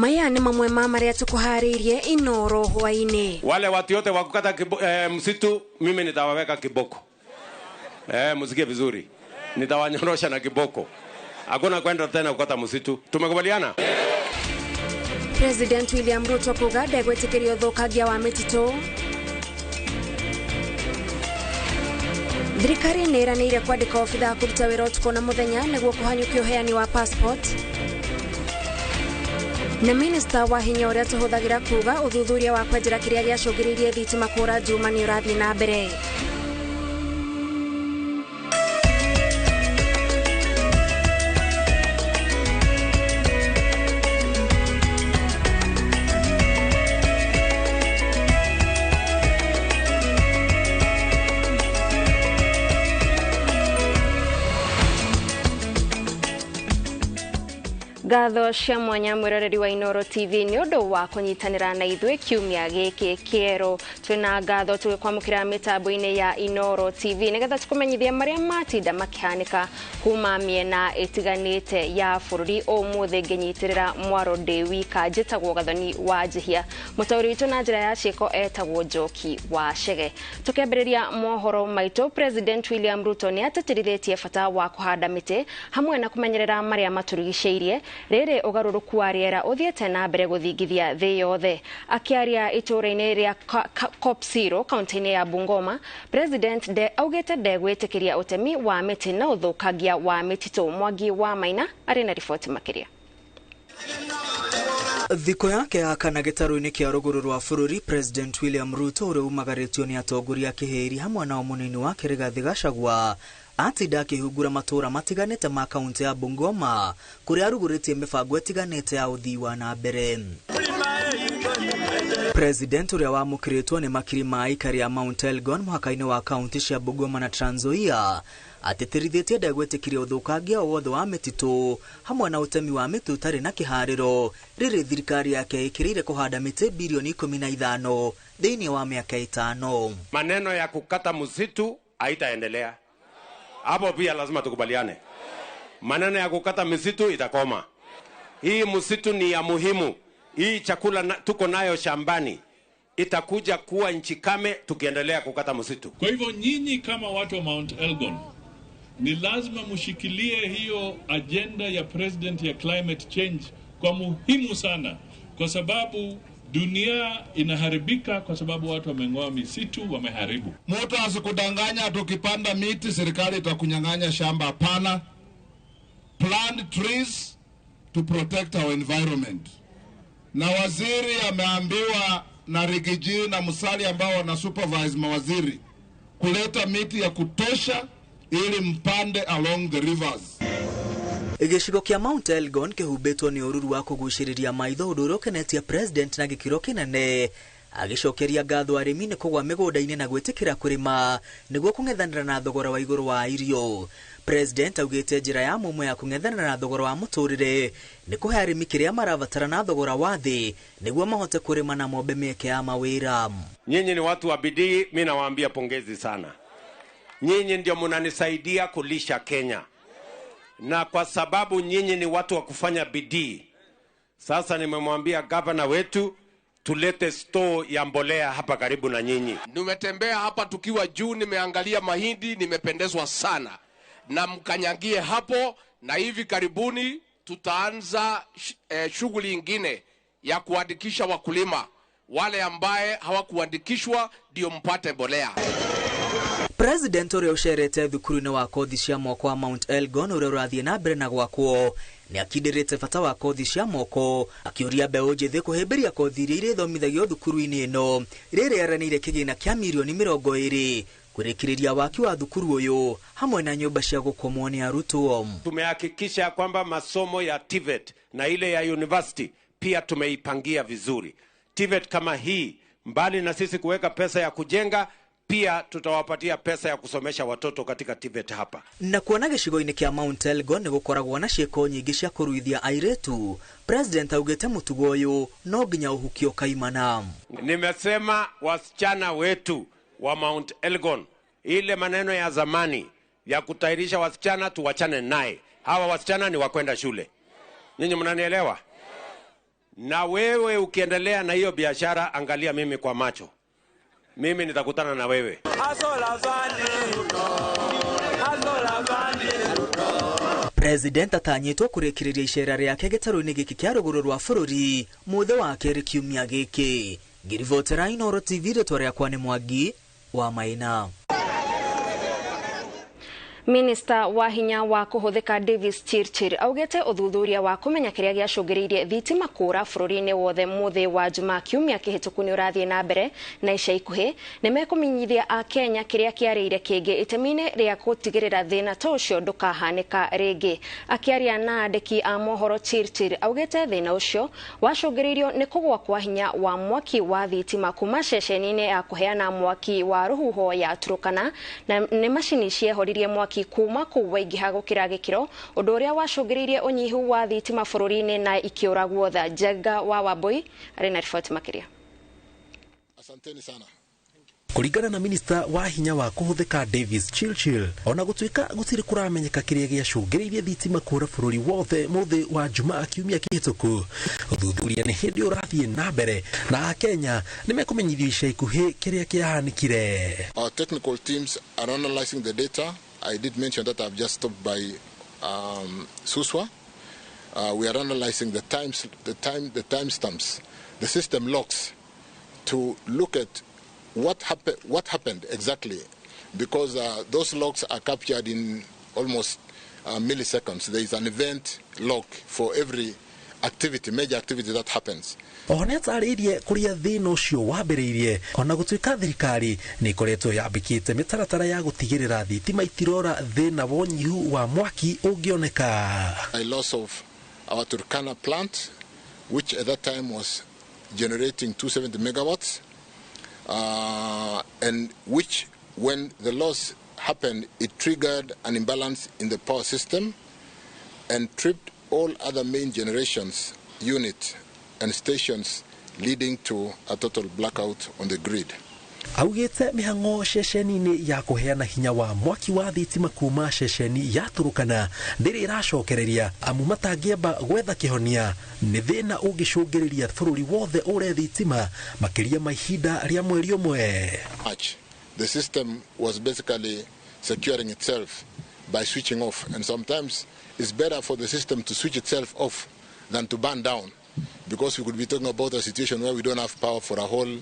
Maya ni mamwe maria tukuharirie Inoro hwaini. Wale watu yote wakukata msitu mimi nitawaweka kiboko. Msikie vizuri. Nitawanyorosha na kiboko. Hakuna kwenda tena kukata msitu. Tumekubaliana? President William Ruto kuga ndegwitikirio thukagia wa mitito. Thirikari niranire kwandika obitha kuruta wira utuko na muthenya niguo kuhanyukia uheani wa passport. Na minister wa hinya uria tuhuthagira kuga uthuthuria wa kwenjera kiria giacungiririe thitima kura Juma ni urathi na mbere. Gatho cia mwanya mwiroreri wa Inoro TV ni undu wa kunyitanira na ithwe kiumia giki kiero. Twina gatho tugikwamukira mitambo-ini ya Inoro TV nigetha tukumenyithia maria matinda makihanika kuma miena itiganite ya bururi umuthi nginyitirira mwaro de wika njitagwo Gathoni wa Njihia. Mutauri witu na njira ya cieko etagwo Njoki wa Shege. Tukemberiria mohoro maitu, President William Ruto ni atetirithetie bata wa kuhanda miti hamwe na kumenyerera maria maturigiceirie rere ugaruruku wa riera uthiete na mbere guthingithia thi yothe. Akiaria itura-ini ria COP0 kaunti-ini ya Bungoma, President augite ndegwitikiria utemi wa miti na uthukagia wa mititu. Mwangi wa Maina ari na riboti makiria. Thiko yake ya kana gitaru-ini kia ruguru rwa bururi, President William Ruto uri umagaritio ni atongoria kiheri hamwe na munini wake Rigathi Gachagua atinda akihungura matura matiganite ma kaunti ya Bungoma kuria aruguritie mibango itiganite ya uthii wa na mbere. President uria wamukiritwo ni makiri ma aikari ya Mount Elgon muhaka-ini wa kaunti cia Bungoma na Trans Nzoia atetirithetie ndegwitikiria uthukangia wothe wa mititu hamwe na utemi wa mitu utari na kihariro riri thirikari yake ikirire kuhanda miti bilioni 15 thiini wa miaka 5. Maneno ya kukata msitu haitaendelea. Hapo pia lazima tukubaliane. Maneno ya kukata misitu itakoma. Hii msitu ni ya muhimu. Hii chakula tuko nayo shambani itakuja kuwa nchi kame tukiendelea kukata msitu. Kwa hivyo nyinyi kama watu wa Mount Elgon ni lazima mushikilie hiyo agenda ya president ya climate change kwa muhimu sana, kwa sababu dunia inaharibika kwa sababu watu wameng'oa misitu, wameharibu. Mtu asikudanganya tukipanda miti serikali itakunyang'anya shamba. Hapana. Plant trees to protect our environment. Na waziri ameambiwa na Rigiji na Musali ambao wana supervise mawaziri kuleta miti ya kutosha ili mpande along the rivers. Gicigo kia Mount Elgon kihubetwo ni ururu wa kuguciriria maitho uduro kenetia president na gikiro kinene agicokeria ngatho arimi ni kugwa migunda-ini na gwitikira kurima niguo kung'ethanira na thogora wa iguru wa irio. President augite njira ya mumwe ya kung'ethanira na thogora wa muturire ni kuhe arimi kiria marabatara na thogora wa thi niguo mahote kurima na mombe mieke ya mawira. Nyinyi ni watu wa bidii, mimi nawaambia pongezi sana. Nyinyi ndio mnanisaidia kulisha Kenya. Na kwa sababu nyinyi ni watu wa kufanya bidii, sasa nimemwambia governor wetu tulete store ya mbolea hapa karibu na nyinyi. Nimetembea hapa tukiwa juu, nimeangalia mahindi, nimependezwa sana. Na mkanyangie hapo, na hivi karibuni tutaanza shughuli nyingine ya kuandikisha wakulima. Wale ambaye hawakuandikishwa ndio mpate mbolea. President uria ucerete thukuru-ini wa kothi cia moko wa Mount Elgon uria urathie na mbere na gwakwo ni akindirite bata wa kothi cia moko akiuria mbeu njithi kuhimbiria kothi iria irithomithagio thukuru-ini ino riri aranire kigina kia milioni 20 kurikiriria waki wa thukuru uyu hamwe na nyumba cia gukomwo ni arutwo. Tumehakikisha kwamba masomo ya TVET na ile ya university pia tumeipangia vizuri. TVET kama hii, mbali na sisi kuweka pesa ya kujenga, pia tutawapatia pesa ya kusomesha watoto katika TVET hapa. Na kuona gicigo-ini kia Mount Elgon ni gukoragwo na cieko nyingi cia kuruithia airetu, President augite mutugo uyu no nginya uhukio kaimana. Nimesema wasichana wetu wa Mount Elgon, ile maneno ya zamani ya kutairisha wasichana tuwachane naye. Hawa wasichana ni wakwenda shule. Nyinyi mnanielewa? Na wewe ukiendelea na hiyo biashara, angalia mimi kwa macho. Mimi nitakutana na wewe. President atanyitwo kurekiriria icera riake gitaru-ini giki kia ruguru rwa bururi muthe wa keri kiumia giki. Ngirivotera Inoro TV ritwa riakwa ni Mwangi wa Maina. Minister wa hinya wa kuhuthika Davis Chirchir augete uthuthuria wa kumenya kiria giacungiririe thitima kura bururi-ini wothe muthi wa Jumaa kiumia kihituku ni urathie na mbere na ica ikuhi nimekumenyithia a Kenya kiria kiarire kingi itemine ria gutigirira thina ta ucio ndukahanika ringi. Akiaria na andiki a mohoro, Chirchir augete thina ucio wacungiririo ni kugwa kwa hinya wa mwaki wa thitima kuma ceceni-ini ya kuheana mwaki wa ruhuho ya Turukana na ni macini ciehoririe mwaki kuma kuwaingiha gukira gikiro undu uria wacungiririe unyihu wa thitima bururi-ini na ikiuragwo tha. Jenga wa Wambui ari na riboti makiria. Asanteni sana. Kuringana na minister wa hinya wa kuhuthika Davis Chirchir, ona gutuika gutiri kuramenyeka kiria giacungiririe thitima kura bururi wothe muthi wa Jumaa kiumia kihituku, uthuthuria ni hindi urathie na mbere na Kenya nimekumenyithio ica ikuhi kiria kiahanikire. Our technical teams are analyzing the data. I did mention that I've just stopped by Suswa. We are analyzing the timestamps, the system logs, to look at what happened exactly, because those logs are captured in almost milliseconds. There is an event log for every activity, major activity that happens. Oneta aririe kuria thina ucio wambiriirie, ona gutuika thirikari ni koretwo yambikite mitaratara ya gutigirira thitima itirora thina wonyihu wa mwaki ungioneka. A loss of our Turkana plant, which at that time was generating 270 megawatts, and which, when the loss happened, it triggered an imbalance in the power system and tripped all other main generations unit and stations, leading to a total blackout on the grid. Augete mihango ceceni-ini ya kuheana hinya wa mwaki wa thitima kuma ceceni ya Turukana ndiri iracokereria amu matangiamba gwetha kihonia ni thina ungicungiriria bururi wothe ure thitima makiria mahinda ria mweri umwe. The system was basically securing itself by switching off, and sometimes it's better for the system to switch itself off than to burn down, because we could be talking about a situation where we don't have power for a whole,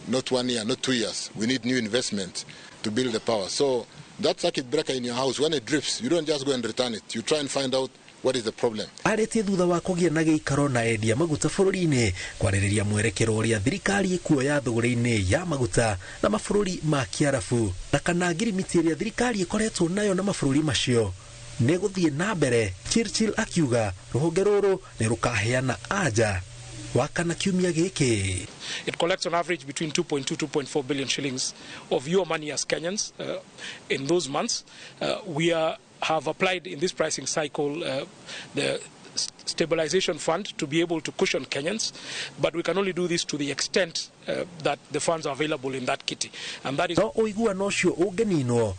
not 1 year, not 2 years. We need new investment to build the power. So that circuit breaker in your house, when it drifts, you don't just go and return it. You try and find out what is the problem. Arete thutha wa kugia na giikaro na endia maguta bururi-ini kwaririria mwerekero uria thirikari ikuoya thogora-ini ya maguta na mabururi ma Kiarabu na kana ngirimiti iria thirikari ikoretwo nayo na mabururi macio ne guthie na mbere. Chirchir akiuga ruhonge ruru ni rukaheana anja wakana kiumia giki. It collects on average between 2.4 billion shillings of your money as Kenyans in those months. We have applied in this pricing cycle the stabilization fund to be able to cushion Kenyans, but we can only do this to the extent that the funds are available in that kitty, and that is no oiguano ucio ungenino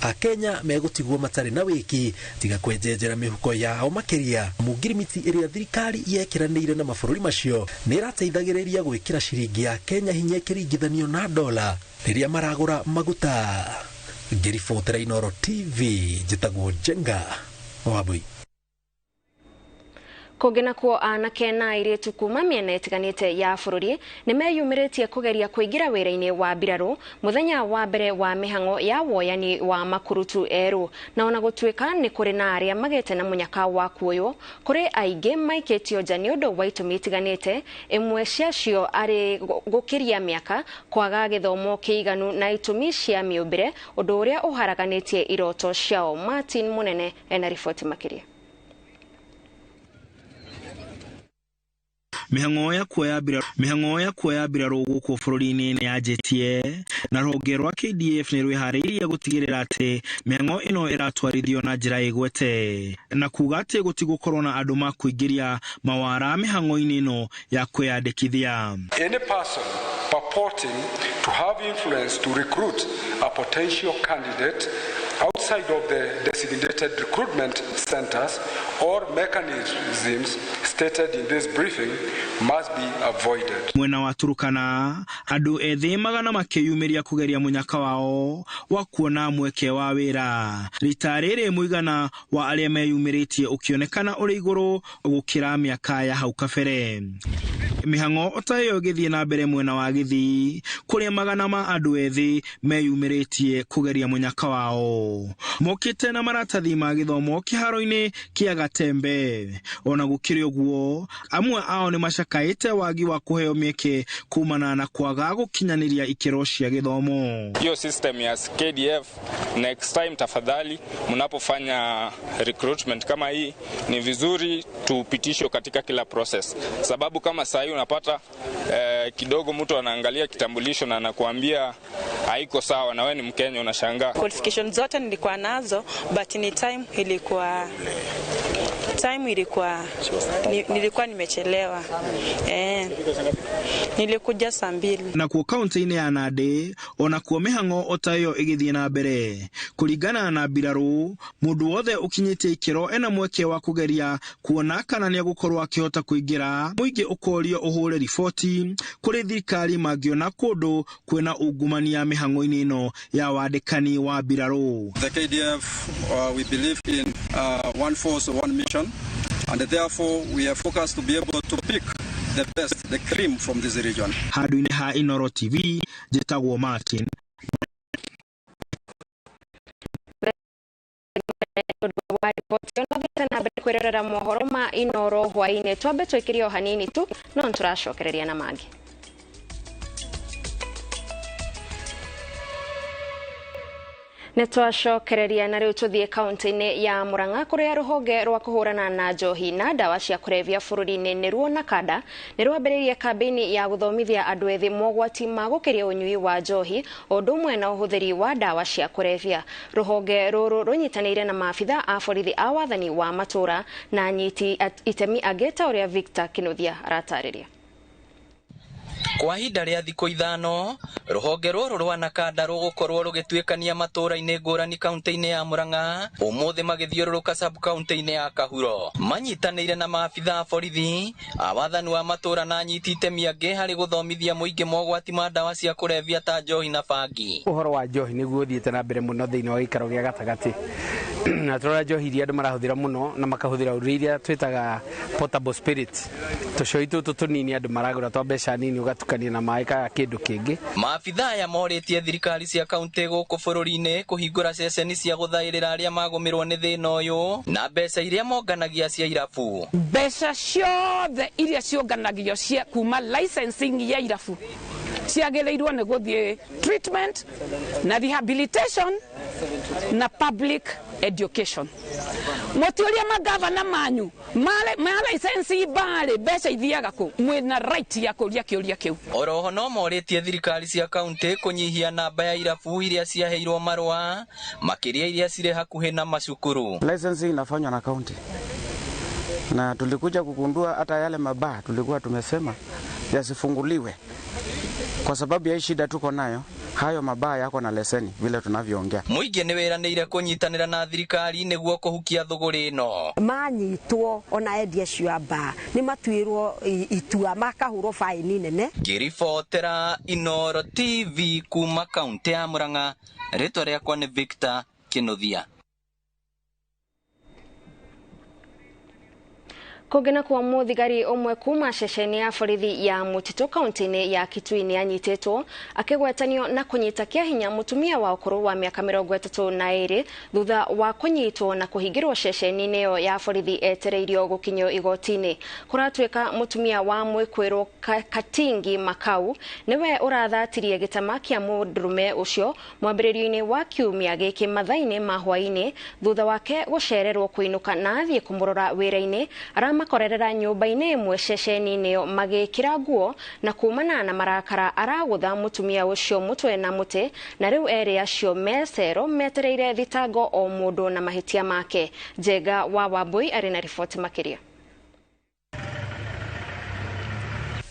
a Kenya megutigwo matari na wiki tiga kwenjenjera mihuko yao makiria. Mugirimiti iria thirikari yekiranire na mabururi macio ni irateithagiriria gwikira ciringi ya Kenya hinya ikiringithanio na dola riria maragura maguta. Ngiribotera Inoro TV, njitagwo Jenga Wambui. Kugina kuo anake na airitu kuma miena itiganite ya bururi nimeyumiritie kugeria kuingira wira-ini wa mbiraru muthenya wa mbere wa mihango ya woyani wa makurutu eru, na ona gutuika ni kuri na aria magete na munyaka wa kuoyo kuri aingi maiketio nja ni undu wa itumi itiganite, imwe ciacio ari gukiria miaka, kwaga githomo kiiganu na itumi cia miumbire, undu uria uharaganitie iroto ciao. Martin Munene ena riboti makiria. Mihango ya kuoya mbiraru guku bururi-ini ni yanjitie na ruhonge rwa KDF ni rwihariirie gutigirira ati mihango ino iratwarithio na njira igwete, na kuga ati gutigukorwo na andu makuingiria mawara mihango-ini ino ya kwiyandikithia. Any person purporting to have influence to recruit a potential candidate outside of the designated recruitment centers or mechanisms stated in this briefing must be avoided. Mwena wa Turukana, andu ethi magana makiyumiria kugeria munyaka wao wa kuona mweke wa wira. Ritarire muigana wa aria meyumiritie ukionekana uri iguru gukira miaka ya hau kabere. Mihango otayo githie na mbere mwena wa Githii kuria magana ma andu ethi meyumiritie kugeria munyaka wao. Mokite na maratathi ma githomo kiharo-ini kia Gatembe. Ona gukiri uguo, amwe ao ni mashakaite wagi wa kuheo mieke kumana na kwaga gukinyaniria ikero cia githomo. Hiyo system ya KDF, next time tafadhali mnapofanya recruitment kama hii ni vizuri tupitisho katika kila process. Sababu kama saa hii unapata kidogo mtu anaangalia kitambulisho na anakuambia haiko sawa na wewe ni Mkenya, unashangaa. Qualifications zote nilikuwa nazo but ni time nilikuwa nimechelewa. Nilikuja saa 2. Na kwa kaunti-ini ya Nandi ona kuo mihango otayo igithie na mbere kuringana na Biraru, mundu wothe ukinyite ikero ena mweke wa kugeria kuona kana ni gukorwa akihota kuingira. Muingi ukorio uhure riboti kuri thirikari mangiona kundu kwena ungumania mihango-ini ino ya wandikani wa Biraru. The KDF we believe in one force, one mission, and therefore we are focused to be able to pick the best, the cream from this region. Haduine ha Inoro TV, Jetagwo Martin. Kwirera mohoro ma Inoro hwaine twambe twekirio hanini tu no nturacokereria na mangi. Netwacokereria na riu tuthie kaunti-ini ya Murang'a kuria ruhonge rwa kuhurana na njohi na dawa cia kurevia bururi-ini niruo na kada nirwambiririe kambeni ya guthomithia andu ethi mogwati ma gukiria unyui wa njohi odumwe na uhuthiri wa dawa cia kurevia. Ruhonge ruru runyitanire na maafitha a borithi a wathani wa matura na nyiti itemi ageta uria Victor Kinuthia aratariria. Kwa hinda ria thikũ 5 ruhonge ruru rwa nakada rugukorwo rugituikania matura-ini ngurani kaunti-ini ya Murang'a umuthi magithiururuka sub kaunti-ini ya Kahuro. Manyitanire na maafitha a borithi a wathani wa matura na nyiti itemi angi hari guthomithia muingi mogwati ma dawa cia kurevia ta njohi na bangi. Uhoro wa njohi niguo thiete na mbere muno thiini wa gikaro gia gatagati na turora njohi iria andu marahuthira muno na makahuthira uriria twitaga portable spirit tucoi tutu tunini andu maragura twa mbeca nini ugatukania na mai ka kindu kingi. Maafitha ya moritie thirikari cia kaunti guku bururi-ini kuhingura ceceni cia guthairira aria magumirwo ni thina uyu na mbeca iria monganagia cia irabu. Mbeca ciothe iria cionganagio cia kuma licensing ya irabu ciagiriirwo ni guthie treatment na rehabilitation na public education. Moturia magavana manyu ma license bale mbeca ithiaga ku mwina right ya kuria kiuria kiu. Oroho no moritie thirikari cia kaunti kunyihia namba ya irabu iria ciaheirwo marua makiria iria cire hakuhi na macukuru. License inafanywa na kaunti na tulikuja kugundua hata yale mabaa tulikuwa tumesema yasifunguliwe kwa sababu ya shida tuko nayo. Hayo mabaa yako na leseni vile tunavyoongea. Muingi ni wiranire kunyitanira na thirikari niguo kuhukia thuguri ino. Manyitwo ona endia cia baa ni matuirwo itua makahurwo faini nene. Giribotera Inoro TV kuma kaunti ya Murang'a, ritwa riakwa ni Victor Kinuthia. Kugena kwa muthigari umwe kuma ceceni ya borithi ya Mutito kaunti-ini ya Kitui ni anyititwo akigwetanio na kunyita kia hinya mutumia wa ukuru wa miaka 32 thutha wa kunyitwo na kuhingirwo ceceni-ini iyo ya borithi etereirio gukinyio igoti-ini. Kuratwika mutumia wa Mwikwirwo Katingi Makau niwe urathatirie gitama kia mundurume ucio mwambiririo-ini wa kiumia giki mathaini ma hwaini thutha wake gucererwo kuinuka na athie kumurora wira-ini makorerera nyumba-ini imwe ceceni-ini iyo magikira nguo na kumana na marakara aragutha mutumia ucio mutwe na muti na riu eri acio mesero metereire thitango o mundu na mahitia make. Jega wa Wambui ari na riboti makiria.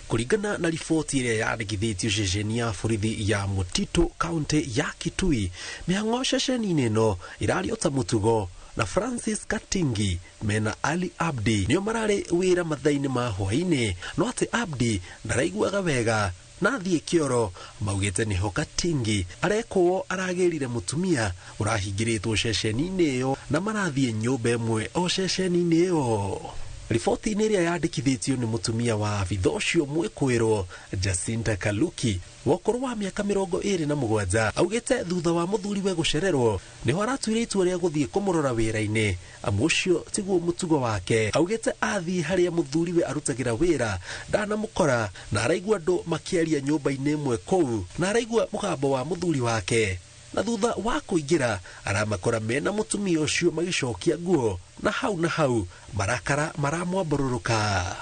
Kuringana na riboti iria yandikithitio ceceni ya borithi ya Mutito kaunti ya Kitui, mĩhang'o ceceni-inĩ ĩno ĩrarĩ ota mũtugo na Francis Katingi mena Ali Abdi nĩo mararĩ wĩra mathaa-inĩ ma hwaĩ-inĩ, no atĩ Abdi ndaraiguaga wega na athiĩ kĩoro. Maugĩte nĩho Katingi arekwo aragĩrire mũtumia ũrahingĩrĩtwo ceceni-inĩ ĩyo na marathiĩ nyũmba ĩmwe o ceceni-inĩ ĩyo. Riboti-inĩ ĩrĩa yandĩkithĩtio nĩ mũtumia wa abitha ũcio mwĩkũĩrwo Jacinta Kaluki wa ũkũrũ wa mĩaka 27 augĩte thutha wa mũthuriwe gũcererwo nĩho aratuire itua rĩa gũthiĩ kũmũrora wĩra-inĩ, amu ũcio tiguo mũtugo wake. Augĩte athiĩ harĩa mũthuriwe arutagĩra wĩra ndanamũkora na araigua andũ makĩaria nyũmba-inĩ ĩmwe kũu na araigua mũgambo wa mũthuri wake, na thutha wa kũingĩra aramakora mena mũtumia ũcio magĩcokia nguo na hau marakara maramwambororoka.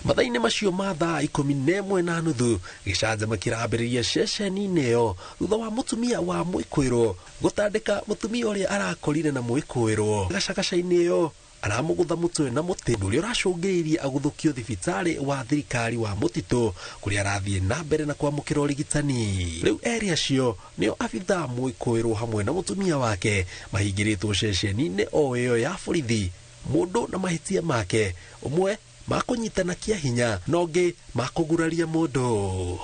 Mathaa-inĩ macio ma thaa 11:30 gĩcanjama kĩrambĩrĩria ceceni-inĩ ĩyo thutha wa mũtumia wa mwĩkũĩrwo gũtandĩka mũtumia ũrĩa arakorire na mwĩkũĩrwo gacagaca-inĩ ĩyo, aramũgũtha mũtwe na mũtĩ, ũndũ ũrĩa ũracũngĩrĩirie agũthũkio thibitarĩ wa thirikari wa Mutito kũrĩa arathiĩ na mbere na kwamũkĩra ũrigitani. Rĩu eri acio nĩo abitha mwĩkũĩrwo hamwe na mũtumia wake mahingĩrĩtwo ceceni-inĩ o ĩyo ya borithi, mũndũ na mahĩtia make, ũmwe makũnyitana kĩa hinya na ũngĩ makũguraria mũndũ.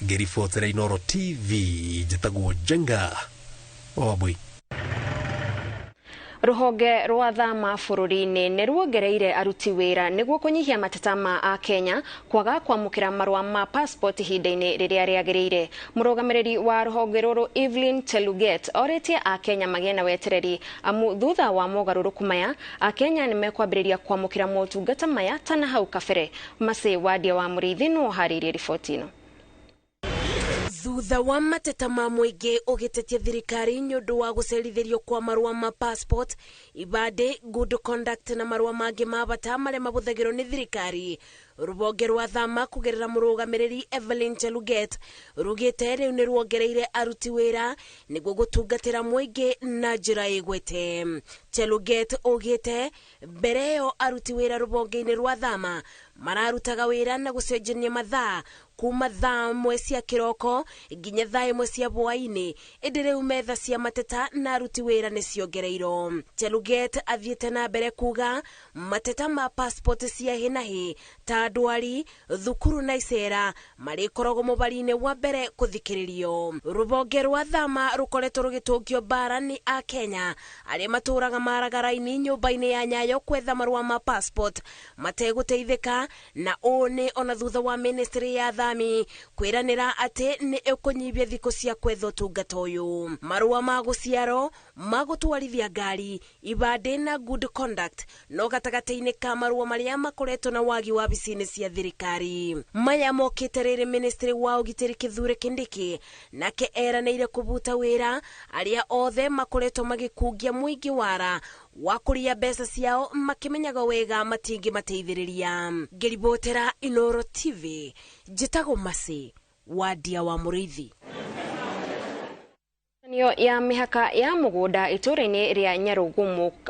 Ngĩribotera Inooro TV, njĩtagwo Jenga Wambui. Ruhonge rwa thama bũrũri-inĩ nĩ ruongereire aruti wĩra nĩguo kũnyihia mateta ma Akenya kwaga kwamũkĩra marũa ma passport ihinda-inĩ rĩrĩa rĩagĩrĩire. Mũrũgamĩrĩri wa ruhonge rũrũ Evelyn Cheluget orĩtie Akenya magĩe na wetereri, amu thutha wa mogarũrũku maya Akenya nĩ mekwambĩrĩria kwamũkĩra motungata maya tana hau kabere. Mase Wadia wa Mũrĩithi nĩ harĩirie riboti ĩno. Thutha wa mateta ma mũingĩ ũgĩtetia thirikari nĩũndũ wa gũcerithĩrio kwa marũa ma passport, ibandĩ, good conduct na marũa mangĩ ma bata marĩa mahũthagĩrwo nĩ thirikari, rũhonge rwa thama kũgerera mũrũgamĩrĩri Evelyn Cheluget rugĩte rĩu nĩ ruongereire aruti wĩra nĩguo gũtungatĩra mũingĩ na njĩra ĩgwete. Cheluget ugĩte mbere ĩyo aruti wĩra rũhonge-inĩ rwa thama mararutaga wĩra na gũcenjania mathaa kuma thaa 1 cia kĩroko nginya thaa 1 cia hwaĩ-inĩ, ĩndĩ rĩu metha cia mateta na aruti wĩra nĩ ciongereirwo. Cheluget athiĩte na mbere kuga mateta ma passport cia hi na hi ta ndwari, thukuru na icera marĩkoragwo mũbari-inĩ wa mbere kũthikĩrĩrio. Rũhonge rwa thama rũkoretwo rũgĩtũngio bara nĩ Akenya arĩa matũraga maragara-inĩ nyũmba-inĩ ya Nyayo kwetha marũa ma passport mategũteithĩka, na ũũ nĩ ona thutha wa ministry ya thami kwĩranĩra atĩ nĩ ĩkũnyihia thikũ cia kwetha ũtungata ũyũ. Marũa ma gũciarwo, ma gũtwarithia ngari, ibandĩ na good conduct no gatagatĩ-inĩ ka marũa marĩa makoretwo na wagi wa bici-inĩ cia thirikari. Maya mokĩte rĩrĩ ministry wa ũgitĩri Kithure Kindiki nake eranĩire kũbuta wĩra arĩa othe makoretwo magĩkungia mũingĩ wara wa kũria mbeca ciao makĩmenyaga wega matingĩmateithĩrĩria. Ngĩribotera Inooro TV, njĩtagwo Mase Wadia wa Mũrĩithi. Ya mĩhaka ya mũgũnda itũra-inĩ rĩa Nyarugu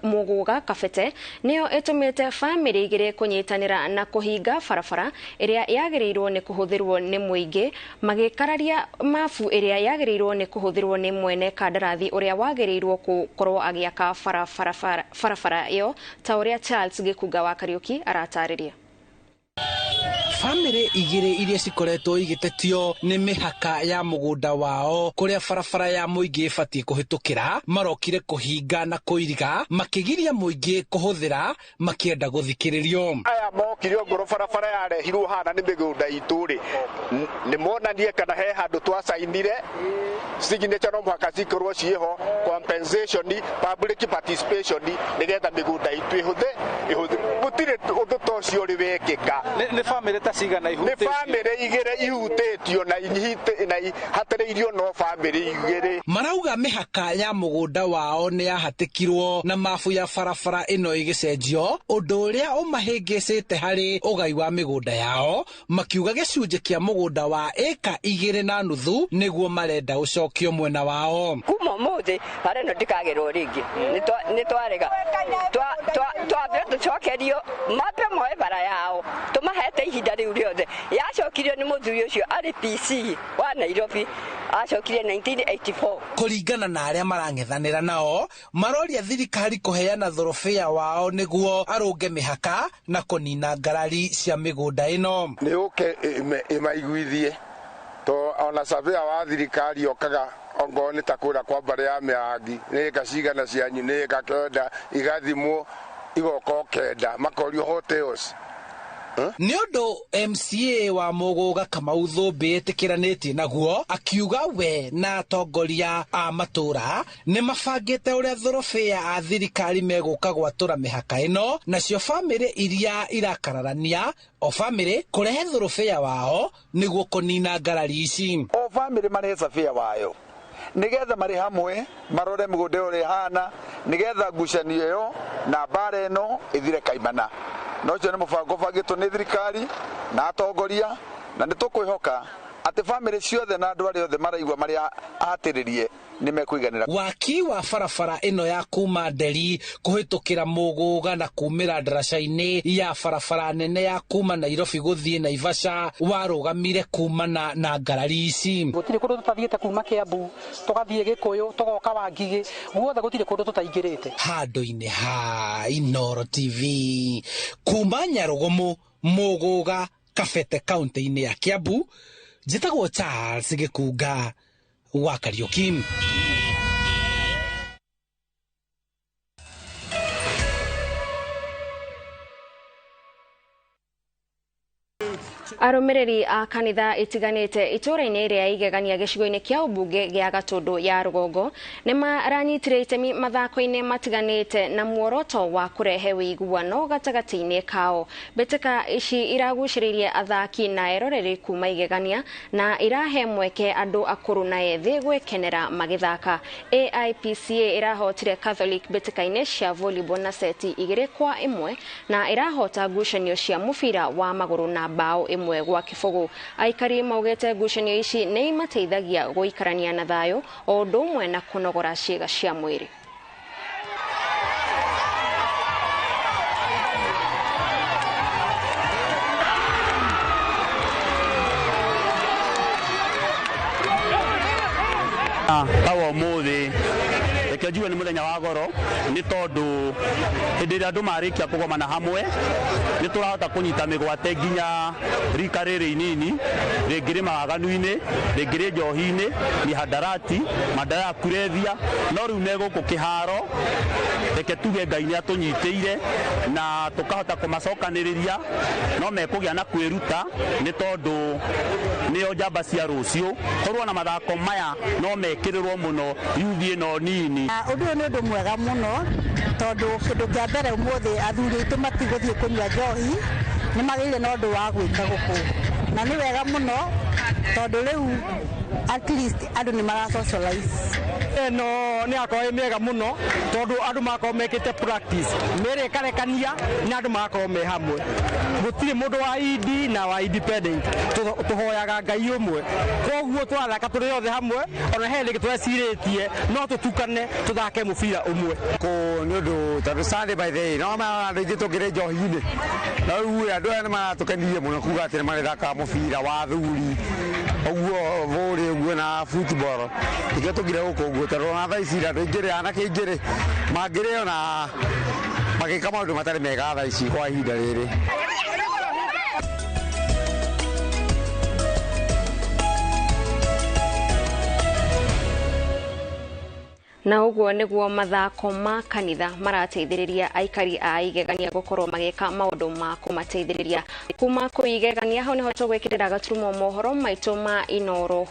Mũgũga Kabete nĩyo ĩtũmĩte bamĩrĩ igĩrĩ kũnyitanĩra na kũhinga barabara ĩrĩa yagĩrĩirwo nĩ kũhũthĩrwo nĩ mũingĩ, magĩkararia mabu ĩrĩa yagĩrĩirwo nĩ kũhũthĩrwo nĩ mwene kandarathi ũrĩa wagĩrĩirwo gũkorwo agĩaka barabara ĩyo, ta ũrĩa Charles Gĩkunga wa Kariuki aratarĩria. Bamĩrĩ igĩrĩ iria cikoretwo igĩtetio nĩ mĩhaka ya mũgũnda wao kũrĩa barabara ya mũingĩ ĩbatiĩ kũhĩtũkĩra marokire kũhinga na kũiriga makĩgiria mũingĩ kũhũthĩra makĩenda gũthikĩrĩrio. Aya mokire ngoro barabara yarehirwo hana nĩ mĩgũnda itũ-rĩ, nĩ monanie kana he handũ twacainire signature no mũhaka cikorwo ciĩho, compensation, public participation nĩgetha mĩgũnda itũ ĩhũthĩ. Gũtirĩ ũndũ ta ũcio ũrĩ wekĩka. Nĩ bamĩrĩ ta cigana ihutĩtio? Nĩ bamĩrĩ igĩrĩ ihutĩtio na hatĩrĩirio no bamĩrĩ igĩrĩ. Marauga mĩhaka ya mũgũnda wao nĩ yahatĩkirwo na mabu ya barabara ĩno ĩgĩcenjio, ũndũ ũrĩa ũmahĩngĩcĩte harĩ ũgai wa mĩgũnda yao, makiuga gĩcunjĩ kĩa mũgũnda wa ĩka 2.5 nĩguo marenda ũcokio mwena wao. Kuma ũmũthĩ harĩ no ndikagerwo rĩngĩ nĩ twarega twambĩra macokerio mape moe bara yao tumahete ihinda riu riothe yacokirio ni muthuri ucio ari PC wa Nairobi acokirie 1984 kuringana na aria marang'ethanira nao maroria thirikari kuheana thorofea wao niguo arunge mihaka na kunina ngarari cia migunda ino ni uke imaiguithie to ona savia wa thirikari okaga ongo ni takura kwa bare ya miangi ni gacigana cianyu ni gakenda igathimwo igoko kenda makorio hotels ni undu MCA wa Muguga Kamau Thumbi etikiranĩtie naguo akiuga we na atongoria a matura ni mabangite uria thorofea a thirikari meguka gwatura mihaka ino nacio family iria irakararania o family kurehe thorofea wao niguo kunina ngarari ici o family marehe thorofea wayo nigetha mari hamwe marore migunda uri hana nigetha ngucanio iyo na bara ino ithire kaimana no cio ni mubango bangitwo ni thirikari na atongoria na nitukwihoka ati family ciothe na andu aria othe maraigwa mari ahatiririe ni mekuiganira waki wa barabara ino ya kuma Nderi kuhitukira Muguga na kumira ndaraca-ini ya barabara nene ya kuma Nairobi guthie Naivasha warugamire kumana na ngarari ici gutire kundu tutathiite kuma Kiambu tugathie Gikuyu tugoka Wangigi guothe gutire kundu tutaingirite handu-ini ha Inoro TV kuma Nyarugumu Muguga Kabete kaunti-ini ya Kiambu njitagwo Charles Gikunga wa Kariuki. Arumiriri a kanitha itiganite itura-ini ria igegania gicigo-ini kia ubunge gia Gatundu ya Rugongo ni maranyitire itemi mathako-ini matiganite na muoroto wa kurehe wiguano gatagati-ini kao. Mbitika ici iraguciririe athaki na eroreri kuma igegania na irahe mweke andu akuru na ethi gwekenera magithaka. AIPCA irahotire Catholic mbitika-ini cia volleyball na seti 2-1 na irahota ngucanio cia mubira wa maguru na bao imwe gwa kifogo. Aikari maugete ngucanio ici ni imateithagia guikarania na thayo o undu umwe na kunogora ciĩga cia mwĩrĩ. Kawa muthi ekejiwe ni muthenya wa goro ni tondu hindi ria andu marikia kugomana hamwe ni turahota kunyita migwate nginya rika riri inini ringiri maganu-ini ringiri njohi-ini mihadarati madawa ya kurethia no riu me guku kiharo reke tuge Ngai ni atunyitire na tukahota kumacokaniriria no mekugia na kwiruta ni tondu nio njamba cia rucio korwo na mathako maya no mekirirwo muno yuthi ino nini undu ni undu mwega muno tondu kindu kia mbere umuthi athuri itu matiguthie kunyua njohi ni magire na undu wa gwika guku na ni wega muno tondu riu at least andu ni mara socialize no ni akwa mega muno tondu andu makwa mekite practice mere karekania na andu makwa me hamwe gutire mundu wa ID na wa independent tuhoyaga Ngai umwe koguo twathaka turi othe hamwe ona he rigi tweciritie no tutukane tuthake mubira umwe ko ni undu tondu Sunday by the no ma andu ingi tugire njohi-ini na riu andu aya ni maratukanirie muno kuga ati ni marithaka mubira wa thuri oguo vore oguo na football ike tugire guku tondu na thaa ici andu aingĩ anake aingĩ mangĩrĩ ona magĩka maũndũ matarĩ mega thaa ici kwa ihinda rĩrĩ. Na uguo niguo mathako ma kanitha marateithĩrĩria aikari a igegania gukorwo magĩka maũndũ ma kũmateithĩrĩria kuma kwĩ igegania. Hau niho tũgwĩkĩrĩra gaturumo mohoro maitũ ma Inoro.